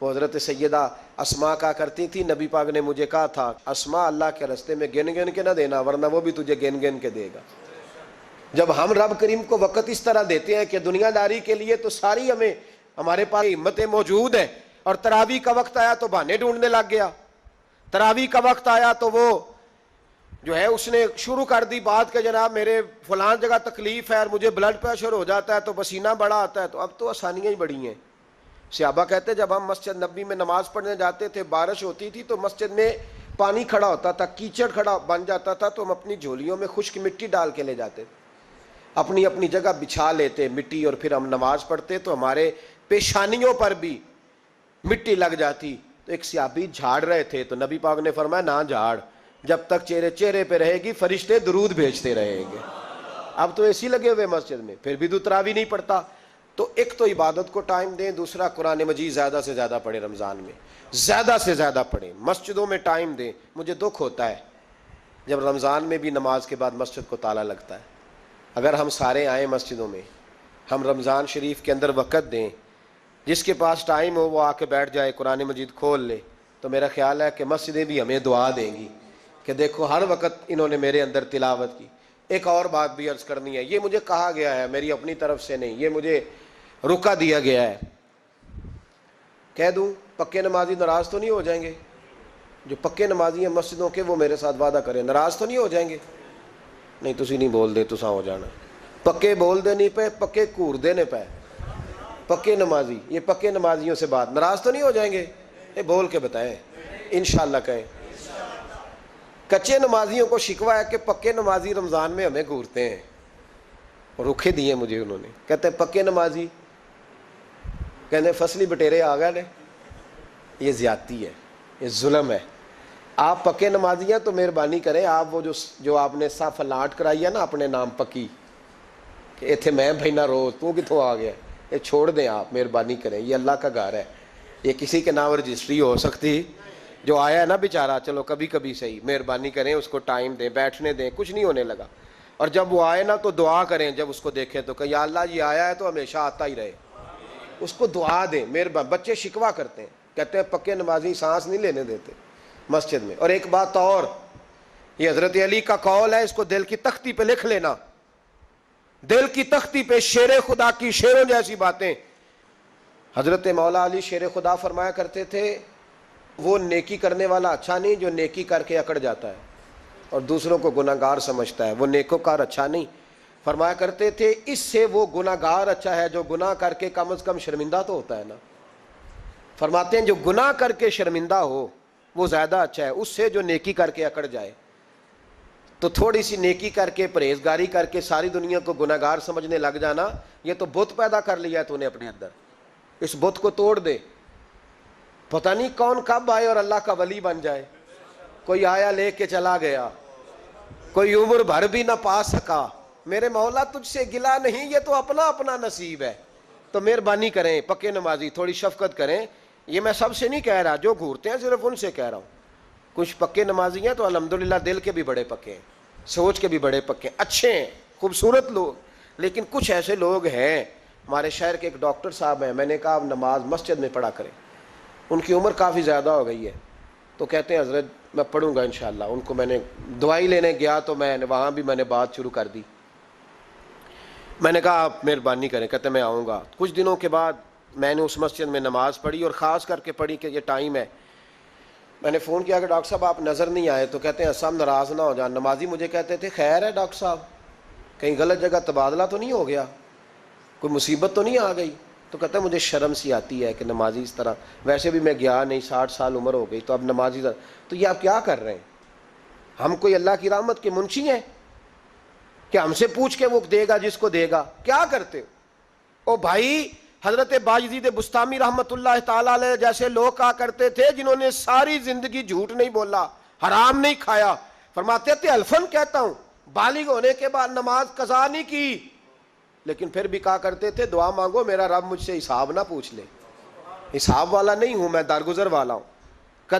وہ حضرت سیدہ اسما کہا کرتی تھی نبی پاک نے مجھے کہا تھا اسما اللہ کے راستے میں گن گن کے نہ دینا ورنہ وہ بھی تجھے گن گن کے دے گا۔ جب ہم رب کریم کو وقت اس طرح دیتے ہیں کہ دنیا داری کے لیے تو ساری ہمارے پاس ہمتیں موجود ہیں، اور تراویح کا وقت آیا تو بہانے ڈھونڈنے لگ گیا، تراویح کا وقت آیا تو وہ جو ہے اس نے شروع کر دی بات کہ جناب میرے فلان جگہ تکلیف ہے اور مجھے بلڈ پریشر ہو جاتا ہے تو پسینہ بڑا آتا ہے، تو اب تو آسانیاں ہی بڑی ہیں۔ صحابہ کہتے جب ہم مسجد نبی میں نماز پڑھنے جاتے تھے بارش ہوتی تھی تو مسجد میں پانی کھڑا ہوتا تھا، کیچڑ کھڑا بن جاتا تھا تو ہم اپنی جھولیوں میں خشک مٹی ڈال کے لے جاتے تھے، اپنی اپنی جگہ بچھا لیتے مٹی، اور پھر ہم نماز پڑھتے تو ہمارے پیشانیوں پر بھی مٹی لگ جاتی۔ تو ایک صحابی جھاڑ رہے تھے تو نبی پاک نے فرمایا نہ جھاڑ، جب تک چہرے پہ رہے گی فرشتے درود بھیجتے رہیں گے۔ اب تو ایسی لگے ہوئے مسجد میں، پھر بھی تو تراویح نہیں پڑھتا۔ تو ایک تو عبادت کو ٹائم دیں، دوسرا قرآن مجید زیادہ سے زیادہ پڑھیں، رمضان میں زیادہ سے زیادہ پڑھیں، مسجدوں میں ٹائم دیں۔ مجھے دکھ ہوتا ہے جب رمضان میں بھی نماز کے بعد مسجد کو تالا لگتا ہے۔ اگر ہم سارے آئیں مسجدوں میں، ہم رمضان شریف کے اندر وقت دیں، جس کے پاس ٹائم ہو وہ آ کے بیٹھ جائے قرآن مجید کھول لے، تو میرا خیال ہے کہ مسجدیں بھی ہمیں دعا دیں گی کہ دیکھو ہر وقت انہوں نے میرے اندر تلاوت کی۔ ایک اور بات بھی عرض کرنی ہے، یہ مجھے کہا گیا ہے، میری اپنی طرف سے نہیں، یہ مجھے رکا دیا گیا ہے۔ کہہ دوں پکے نمازی ناراض تو نہیں ہو جائیں گے؟ جو پکے نمازی ہیں مسجدوں کے وہ میرے ساتھ وعدہ کریں ناراض تو نہیں ہو جائیں گے؟ نہیں تسی نہیں بول دے تساں ہو جانا، پکے بول دے نہیں پے، پکے کور دینے پے، پکے نمازی، یہ پکے نمازیوں سے بات، ناراض تو نہیں ہو جائیں گے؟ یہ بول کے بتائیں، انشاءاللہ کہیں۔ کچے نمازیوں کو شکوہ ہے کہ پکے نمازی رمضان میں ہمیں گھورتے ہیں، رکھے دیے مجھے انہوں نے، کہتے ہیں پکے نمازی کہتے فصلی بٹیرے آ گئے نے۔ یہ زیادتی ہے، یہ ظلم ہے۔ آپ پکے نمازی ہیں تو مہربانی کریں، آپ وہ جو آپ نے صف لاٹ کرائی ہے نا اپنے نام پکی کہ ایتھے میں بھینا روز تو کتوں آ گیا، یہ چھوڑ دیں آپ، مہربانی کریں، یہ اللہ کا گھر ہے، یہ کسی کے نام رجسٹری ہو سکتی، جو آیا ہے نا بیچارہ چلو کبھی کبھی صحیح، مہربانی کریں اس کو ٹائم دیں، بیٹھنے دیں، کچھ نہیں ہونے لگا۔ اور جب وہ آئے نا تو دعا کریں، جب اس کو دیکھیں تو کہ یا اللہ یہ آیا ہے تو ہمیشہ آتا ہی رہے، اس کو دعا دیں، مہربانی۔ بچے شکوہ کرتے ہیں، کہتے ہیں پکے نمازی سانس نہیں لینے دیتے مسجد میں۔ اور ایک بات اور، یہ حضرت علی کا قول ہے، اس کو دل کی تختی پہ لکھ لینا، دل کی تختی پہ، شیر خدا کی شیروں جیسی باتیں۔ حضرت مولا علی شیر خدا فرمایا کرتے تھے وہ نیکی کرنے والا اچھا نہیں جو نیکی کر کے اکڑ جاتا ہے اور دوسروں کو گناہگار سمجھتا ہے، وہ نیکوکار اچھا نہیں۔ فرمایا کرتے تھے اس سے وہ گناہگار اچھا ہے جو گناہ کر کے کم از کم شرمندہ تو ہوتا ہے نا۔ فرماتے ہیں جو گناہ کر کے شرمندہ ہو وہ زیادہ اچھا ہے اس سے جو نیکی کر کے اکڑ جائے۔ تو تھوڑی سی نیکی کر کے پرہیزگاری کر کے ساری دنیا کو گناہگار سمجھنے لگ جانا، یہ تو بت پیدا کر لیا ہے تو نے اپنے اندر، اس بت کو توڑ دے۔ پتہ نہیں کون کب آئے اور اللہ کا ولی بن جائے، کوئی آیا لے کے چلا گیا، کوئی عمر بھر بھی نہ پا سکا۔ میرے مولا تجھ سے گلا نہیں، یہ تو اپنا اپنا نصیب ہے۔ تو مہربانی کریں پکے نمازی، تھوڑی شفقت کریں۔ یہ میں سب سے نہیں کہہ رہا، جو گھورتے ہیں صرف ان سے کہہ رہا ہوں۔ کچھ پکے نمازی ہیں تو الحمدللہ دل کے بھی بڑے پکے ہیں، سوچ کے بھی بڑے پکے ہیں، اچھے ہیں، خوبصورت لوگ۔ لیکن کچھ ایسے لوگ ہیں، ہمارے شہر کے ایک ڈاکٹر صاحب ہیں، میں نے کہا آپ نماز مسجد میں پڑھا کریں، ان کی عمر کافی زیادہ ہو گئی ہے، تو کہتے ہیں حضرت میں پڑھوں گا انشاءاللہ۔ ان کو میں نے دوائی لینے گیا تو میں نے وہاں بھی میں نے بات شروع کر دی، میں نے کہا آپ مہربانی کریں، کہتے میں آؤں گا۔ کچھ دنوں کے بعد میں نے اس مسجد میں نماز پڑھی اور خاص کر کے پڑھی کہ یہ ٹائم ہے۔ میں نے فون کیا کہ ڈاکٹر صاحب آپ نظر نہیں آئے، تو کہتے ہیں صاحب ناراض نہ ہو جان، نمازی مجھے کہتے تھے خیر ہے ڈاکٹر صاحب کہیں غلط جگہ تبادلہ تو نہیں ہو گیا، کوئی مصیبت تو نہیں آ گئی؟ تو کہتا ہے مجھے شرم سی آتی ہے کہ نمازی اس طرح، ویسے بھی میں گیا نہیں، 60 سال عمر ہو گئی، تو اب نمازی تو یہ آپ کیا کر رہے ہیں؟ ہم کوئی اللہ کی رحمت کے منشی ہیں کہ ہم سے پوچھ کے وہ دے گا جس کو دے گا؟ کیا کرتے ہو؟ او بھائی حضرت باجدید بستامی رحمت اللہ تعالیٰ علیہ جیسے لوگ کہا کرتے تھے جنہوں نے ساری زندگی جھوٹ نہیں بولا، حرام نہیں کھایا، فرماتے تھے الفن کہتا ہوں، بالغ ہونے کے بعد نماز قضا نہیں کی، لیکن پھر بھی کہا کرتے تھے دعا مانگو میرا رب مجھ سے حساب نہ پوچھ لے، حساب والا نہیں ہوں میں، درگزر والا ہوں۔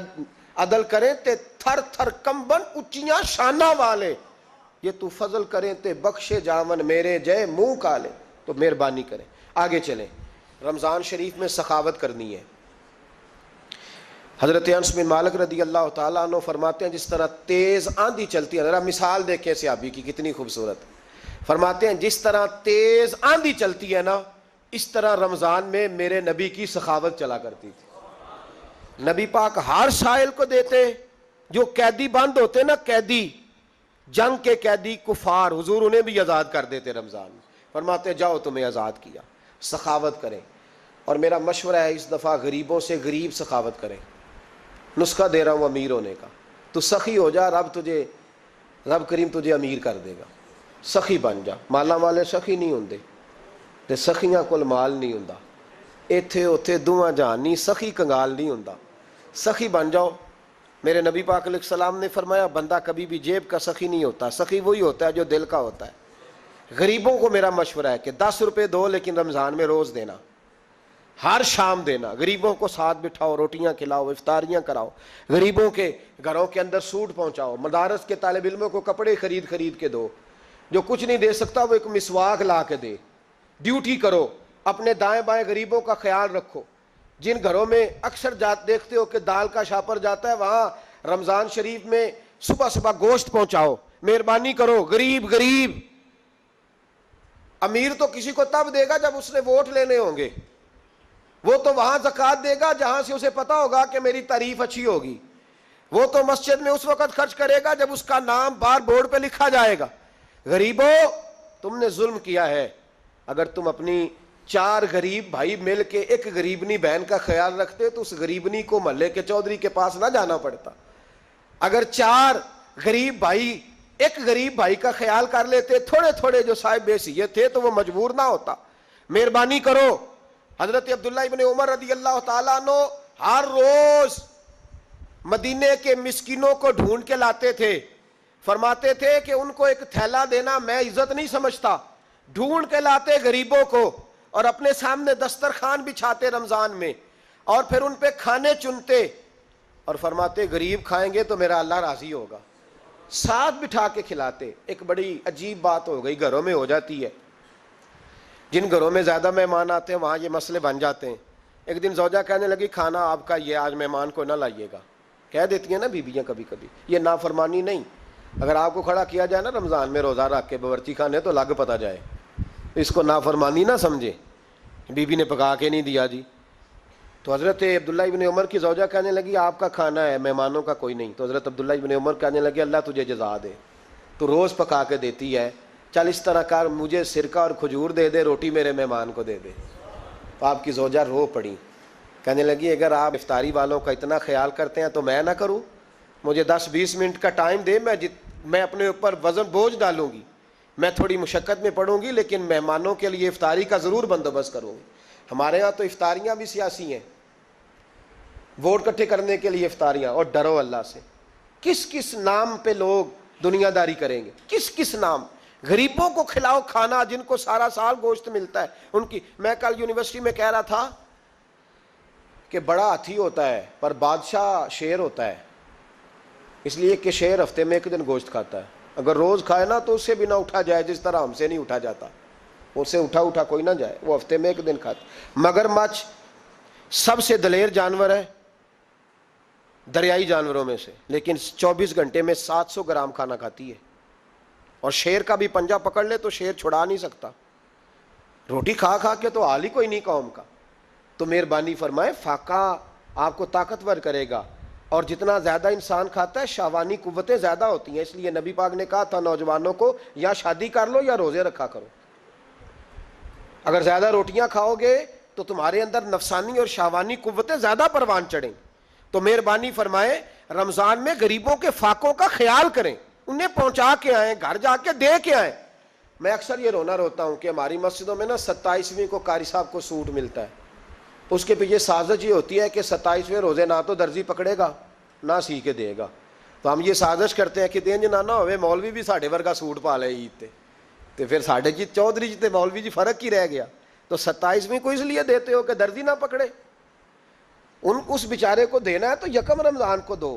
عدل کریں تے تھر تھر کمبن اچیاں شانہ والے، یہ تو فضل کریں تے بخشے جاون میرے جے منہ کالے۔ تو مہربانی کریں، آگے چلیں۔ رمضان شریف میں سخاوت کرنی ہے، حضرت انس بن مالک رضی اللہ تعالیٰ عنہ فرماتے ہیں جس طرح تیز آندھی چلتی ہے، ذرا مثال دیکھیں صحابی کی کتنی خوبصورت، فرماتے ہیں جس طرح تیز آندھی چلتی ہے نا، اس طرح رمضان میں میرے نبی کی سخاوت چلا کرتی تھی۔ نبی پاک ہر سائل کو دیتے، جو قیدی بند ہوتے نا، قیدی جنگ کے قیدی کفار، حضور انہیں بھی آزاد کر دیتے رمضان میں، فرماتے جاؤ تمہیں آزاد کیا، سخاوت کریں۔ اور میرا مشورہ ہے اس دفعہ غریبوں سے غریب سخاوت کریں۔ نسخہ دے رہا ہوں امیر ہونے کا، تو سخی ہو جا، رب کریم تجھے امیر کر دے گا، سخی بن جا۔ مالا والے سخی نہیں ہوندے تے سخیاں کول مال نہیں ہوندا، ایتھے اوتھے دوواں جہان نہیں، سخی کنگال نہیں ہوندا، سخی بن جاؤ۔ میرے نبی پاک علیہ السلام نے فرمایا بندہ کبھی بھی جیب کا سخی نہیں ہوتا، سخی وہی ہوتا ہے جو دل کا ہوتا ہے۔ غریبوں کو میرا مشورہ ہے کہ 10 روپے دو، لیکن رمضان میں روز دینا، ہر شام دینا، غریبوں کو ساتھ بٹھاؤ، روٹیاں کھلاؤ، افطاریاں کراؤ، غریبوں کے گھروں کے اندر سوٹ پہنچاؤ، مدارس کے طالب علموں کو کپڑے خرید کے دو، جو کچھ نہیں دے سکتا وہ ایک مسواک لا کے دے، ڈیوٹی کرو، اپنے دائیں بائیں غریبوں کا خیال رکھو۔ جن گھروں میں اکثر دیکھتے ہو کہ دال کا شاپر جاتا ہے، وہاں رمضان شریف میں صبح صبح گوشت پہنچاؤ، مہربانی کرو۔ غریب امیر تو کسی کو تب دے گا جب اس نے ووٹ لینے ہوں گے، وہ تو وہاں زکوٰۃ دے گا جہاں سے اسے پتا ہوگا کہ میری تعریف اچھی ہوگی، وہ تو مسجد میں اس وقت خرچ کرے گا جب اس کا نام بار بورڈ پہ لکھا جائے گا۔ غریبوں، تم نے ظلم کیا ہے۔ اگر تم اپنی 4 غریب بھائی مل کے ایک غریبنی بہن کا خیال رکھتے تو اس غریبنی کو محلے کے چودھری کے پاس نہ جانا پڑتا۔ اگر 4 غریب بھائی ایک غریب بھائی کا خیال کر لیتے، تھوڑے تھوڑے جو صاحب حیثیت تھے، تو وہ مجبور نہ ہوتا۔ مہربانی کرو۔ حضرت عبداللہ ابن عمر رضی اللہ تعالیٰ عنہ ہر روز مدینے کے مسکینوں کو ڈھونڈ کے لاتے تھے، فرماتے تھے کہ ان کو ایک تھیلا دینا میں عزت نہیں سمجھتا، ڈھونڈ کے لاتے غریبوں کو اور اپنے سامنے دسترخوان بچھاتے رمضان میں، اور پھر ان پہ کھانے چنتے اور فرماتے غریب کھائیں گے تو میرا اللہ راضی ہوگا، ساتھ بٹھا کے کھلاتے۔ ایک بڑی عجیب بات ہو گئی، گھروں میں ہو جاتی ہے، جن گھروں میں زیادہ مہمان آتے ہیں وہاں یہ مسئلے بن جاتے ہیں۔ ایک دن زوجہ کہنے لگی کھانا آپ کا یہ آج مہمان کو نہ لائیے گا، کہہ دیتی ہیں نا بیویاں کبھی کبھی، یہ نافرمانی نہیں۔ اگر آپ کو کھڑا کیا جائے نا رمضان میں روزہ رکھ کے باورچی خانے تو لگ پتا جائے، اس کو نافرمانی نہ سمجھے، بیوی نے پکا کے نہیں دیا جی۔ تو حضرت عبداللہ ابن عمر کی زوجہ کہنے لگی آپ کا کھانا ہے، مہمانوں کا کوئی نہیں۔ تو حضرت عبداللہ ابن عمر کہنے لگے اللہ تجھے جزا دے، تو روز پکا کے دیتی ہے، چل اس طرح کر، مجھے سرکہ اور کھجور دے دے، روٹی میرے مہمان کو دے دے۔ تو آپ کی زوجہ رو پڑی، کہنے لگی اگر آپ افطاری والوں کا اتنا خیال کرتے ہیں تو میں نہ کروں، مجھے 10-20 منٹ کا ٹائم دے، میں اپنے اوپر وزن بوجھ ڈالوں گی، میں تھوڑی مشقت میں پڑوں گی، لیکن مہمانوں کے لیے افطاری کا ضرور بندوبست کروں گی۔ ہمارے ہاں تو افطاریاں بھی سیاسی ہیں، ووٹ اکٹھے کرنے کے لیے افطاریاں، اور ڈرو اللہ سے۔ کس کس نام پہ لوگ دنیا داری کریں گے، کس کس نام؟ غریبوں کو کھلاؤ کھانا جن کو سارا سال گوشت ملتا ہے ان کی۔ میں کل یونیورسٹی میں کہہ رہا تھا کہ بڑا ہاتھی ہوتا ہے پر بادشاہ شیر ہوتا ہے، اس لیے کہ شیر ہفتے میں 1 دن گوشت کھاتا ہے، اگر روز کھائے نا تو اس سے بھی نہ اٹھا جائے، جس طرح ہم سے نہیں اٹھا جاتا، اس سے اٹھا کوئی نہ جائے، وہ ہفتے میں 1 دن کھاتا۔ مگرمچھ سب سے دلیر جانور ہے دریائی جانوروں میں سے، لیکن 24 گھنٹے میں 700 گرام کھانا کھاتی ہے، اور شیر کا بھی پنجہ پکڑ لے تو شیر چھڑا نہیں سکتا، روٹی کھا کے تو حال ہی کوئی نہیں قوم کا۔ تو مہربانی فرمائے، فاقہ آپ کو طاقتور کرے گا، اور جتنا زیادہ انسان کھاتا ہے شہوانی قوتیں زیادہ ہوتی ہیں، اس لیے نبی پاک نے کہا تھا نوجوانوں کو یا شادی کر لو یا روزے رکھا کرو۔ اگر زیادہ روٹیاں کھاؤ گے تو تمہارے اندر نفسانی اور شہوانی قوتیں زیادہ پروان چڑھیں۔ تو مہربانی فرمائے رمضان میں غریبوں کے فاقوں کا خیال کریں، انہیں پہنچا کے آئیں، گھر جا کے دے کے آئیں۔ میں اکثر یہ روتا ہوں کہ ہماری مسجدوں میں نا 27ویں کو قاری صاحب کو سوٹ ملتا ہے، اس کے پیچھے سازش یہ ہوتی ہے کہ 27ویں روزے نہ تو درزی پکڑے گا نہ سی کے دے گا، تو ہم یہ سازش کرتے ہیں کہ دین جنانا ہوئے مولوی بھی ساڑھے ورگا سوٹ پا لے عید تے پھر ساڑھے جی چودھری جی تے مولوی جی فرق ہی رہ گیا۔ تو 27ویں کو اس لیے دیتے ہو کہ درزی نہ پکڑے، اس بیچارے کو دینا ہے تو یکم رمضان کو دو،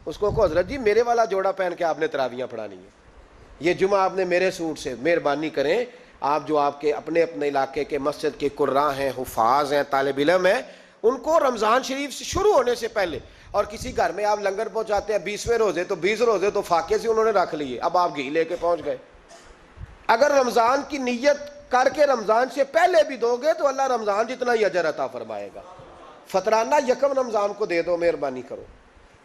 اس کو حضرت جی میرے والا جوڑا پہن کے آپ نے تراویاں پڑھانی ہے، یہ جمعہ آپ نے میرے سوٹ سے۔ مہربانی کریں آپ جو آپ کے اپنے علاقے کے مسجد کے قراء ہیں، حفاظ ہیں، طالب علم ہیں، ان کو رمضان شریف سے شروع ہونے سے پہلے اور کسی گھر میں آپ لنگر پہنچاتے ہیں 20ویں روزے تو 20 روزے تو فاقے سے انہوں نے رکھ لیے، اب آپ گھی لے کے پہنچ گئے۔ اگر رمضان کی نیت کر کے رمضان سے پہلے بھی دو گے تو اللہ رمضان جتنا ہی اجر عطا فرمائے گا۔ فطرانہ یکم رمضان کو دے دو، مہربانی کرو،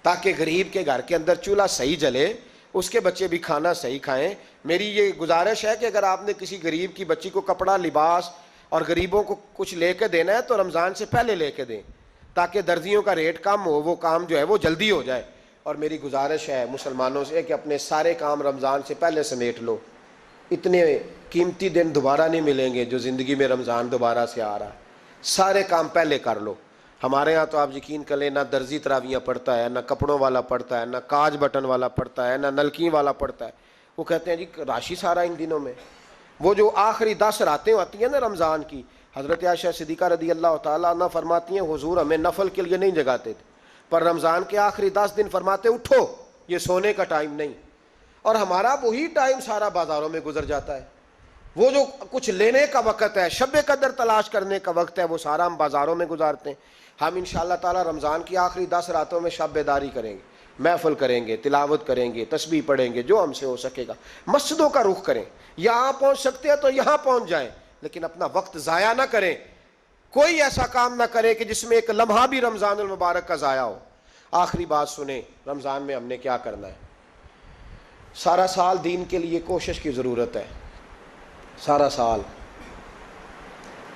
تاکہ غریب کے گھر کے اندر چولہا صحیح جلے، اس کے بچے بھی کھانا صحیح کھائیں۔ میری یہ گزارش ہے کہ اگر آپ نے کسی غریب کی بچی کو کپڑا، لباس اور غریبوں کو کچھ لے کے دینا ہے تو رمضان سے پہلے لے کے دیں، تاکہ درزیوں کا ریٹ کم ہو، وہ کام جو ہے وہ جلدی ہو جائے۔ اور میری گزارش ہے مسلمانوں سے کہ اپنے سارے کام رمضان سے پہلے سمیٹ لو، اتنے قیمتی دن دوبارہ نہیں ملیں گے جو زندگی میں رمضان دوبارہ سے آ رہا ہے۔ سارے کام پہلے کر لو۔ ہمارے ہاں تو آپ یقین کر لیں، نہ درزی تراویاں پڑھتا ہے، نہ کپڑوں والا پڑھتا ہے، نہ کاج بٹن والا پڑھتا ہے، نہ نلکی والا پڑھتا ہے۔ وہ کہتے ہیں جی راشی سارا ان دنوں میں۔ وہ جو آخری 10 راتیں ہوتی ہیں نا رمضان کی، حضرت عائشہ صدیقہ رضی اللہ تعالیٰ عنہ فرماتی ہیں حضور ہمیں نفل کے لیے نہیں جگاتے تھے، پر رمضان کے آخری 10 دن فرماتے اٹھو، یہ سونے کا ٹائم نہیں۔ اور ہمارا وہی ٹائم سارا بازاروں میں گزر جاتا ہے، وہ جو کچھ لینے کا وقت ہے، شب قدر تلاش کرنے کا وقت ہے، وہ سارا ہم بازاروں میں گزارتے ہیں۔ ہم انشاءاللہ تعالی رمضان کی آخری 10 راتوں میں شب بیداری کریں گے، محفل کریں گے، تلاوت کریں گے، تسبیح پڑھیں گے، جو ہم سے ہو سکے گا۔ مسجدوں کا رخ کریں، یہاں پہنچ سکتے ہیں تو یہاں پہنچ جائیں، لیکن اپنا وقت ضائع نہ کریں۔ کوئی ایسا کام نہ کرے کہ جس میں ایک لمحہ بھی رمضان المبارک کا ضائع ہو۔ آخری بات سنیں، رمضان میں ہم نے کیا کرنا ہے؟ سارا سال دین کے لیے کوشش کی ضرورت ہے۔ سارا سال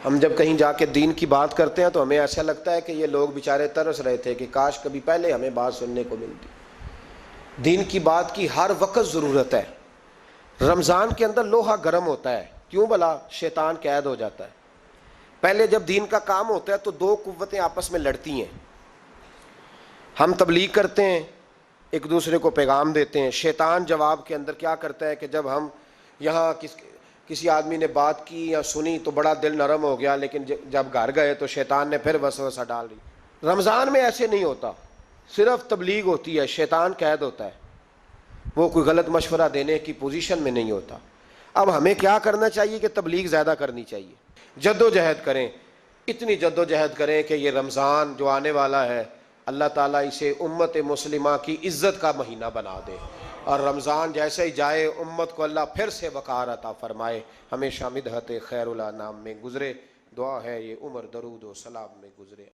ہم جب کہیں جا کے دین کی بات کرتے ہیں تو ہمیں ایسا لگتا ہے کہ یہ لوگ بیچارے ترس رہے تھے کہ کاش کبھی پہلے ہمیں بات سننے کو ملتی۔ دین کی بات کی ہر وقت ضرورت ہے۔ رمضان کے اندر لوہا گرم ہوتا ہے، کیوں بھلا؟ شیطان قید ہو جاتا ہے۔ پہلے جب دین کا کام ہوتا ہے تو دو قوتیں آپس میں لڑتی ہیں۔ ہم تبلیغ کرتے ہیں، ایک دوسرے کو پیغام دیتے ہیں، شیطان جواب کے اندر کیا کرتا ہے کہ جب ہم یہاں کسی آدمی نے بات کی یا سنی تو بڑا دل نرم ہو گیا، لیکن جب گھر گئے تو شیطان نے پھر وسوسہ ڈال دی۔ رمضان میں ایسے نہیں ہوتا، صرف تبلیغ ہوتی ہے، شیطان قید ہوتا ہے، وہ کوئی غلط مشورہ دینے کی پوزیشن میں نہیں ہوتا۔ اب ہمیں کیا کرنا چاہیے کہ تبلیغ زیادہ کرنی چاہیے، جد و جہد کریں، اتنی جد و جہد کریں کہ یہ رمضان جو آنے والا ہے اللہ تعالیٰ اسے امت مسلمہ کی عزت کا مہینہ بنا دے، اور رمضان جیسے ہی جائے امت کو اللہ پھر سے وقار عطا فرمائے، ہمیشہ مدحت خیر الانام میں گزرے۔ دعا ہے یہ عمر درود و سلام میں گزرے۔